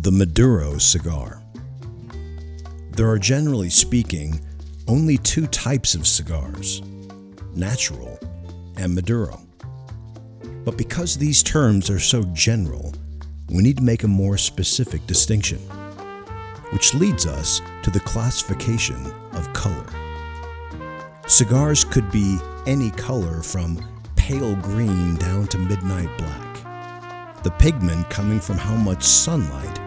The Maduro cigar. There are, generally speaking, only two types of cigars, natural and Maduro. But because these terms are so general, we need to make a more specific distinction, which leads us to the classification of color. Cigars could be any color from pale green down to midnight black. The pigment coming from how much sunlight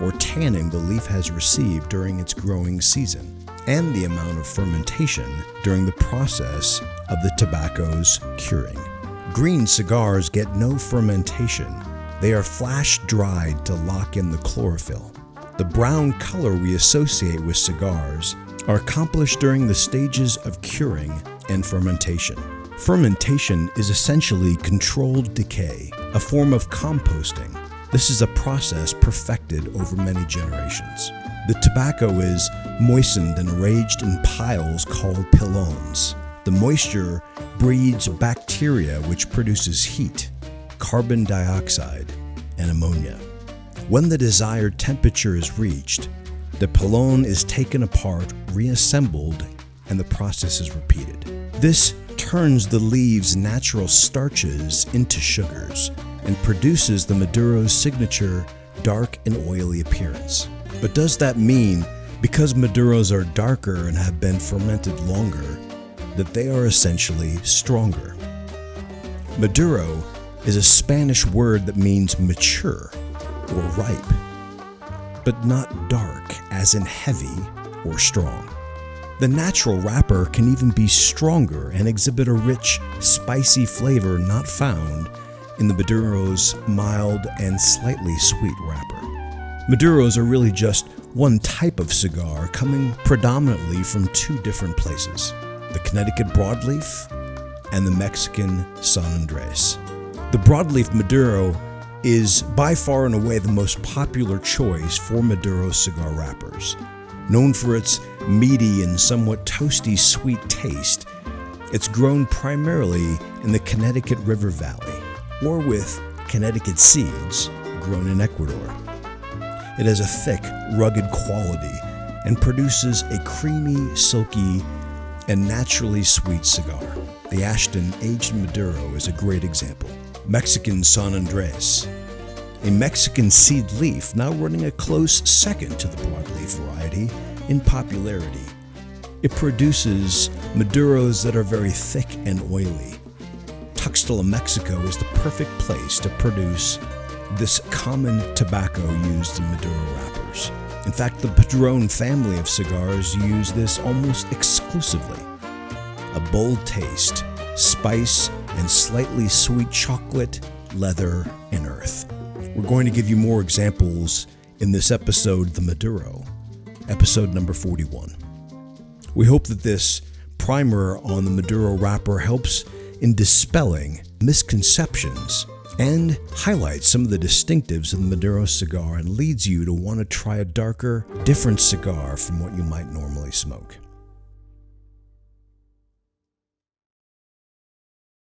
or tanning the leaf has received during its growing season, and the amount of fermentation during the process of the tobacco's curing. Green cigars get no fermentation. They are flash dried to lock in the chlorophyll. The brown color we associate with cigars are accomplished during the stages of curing and fermentation. Fermentation is essentially controlled decay, a form of composting. This is a process perfected over many generations. The tobacco is moistened and arranged in piles called pilons. The moisture breeds bacteria which produces heat, carbon dioxide, and ammonia. When the desired temperature is reached, the pilon is taken apart, reassembled, and the process is repeated. This turns the leaves' natural starches into sugars and produces the Maduro's signature dark and oily appearance. But does that mean, because Maduros are darker and have been fermented longer, that they are essentially stronger? Maduro is a Spanish word that means mature or ripe, but not dark as in heavy or strong. The natural wrapper can even be stronger and exhibit a rich, spicy flavor not found in the Maduro's mild and slightly sweet wrapper. Maduros are really just one type of cigar coming predominantly from two different places, the Connecticut broadleaf and the Mexican San Andres. The broadleaf Maduro is by far and away the most popular choice for Maduro cigar wrappers. Known for its meaty and somewhat toasty sweet taste, it's grown primarily in the Connecticut River Valley, or with Connecticut seeds grown in Ecuador. It has a thick, rugged quality and produces a creamy, silky, and naturally sweet cigar. The Ashton Aged Maduro is a great example. Mexican San Andres, a Mexican seed leaf now running a close second to the broadleaf variety in popularity. It produces Maduros that are very thick and oily. Tuxtla, Mexico is the perfect place to produce this common tobacco used in Maduro wrappers. In fact, the Padron family of cigars use this almost exclusively. A bold taste, spice, and slightly sweet chocolate, leather, and earth. We're going to give you more examples in this episode, The Maduro, episode number 41. We hope that this primer on the Maduro wrapper helps in dispelling misconceptions and highlights some of the distinctives of the Maduro cigar and leads you to want to try a darker, different cigar from what you might normally smoke.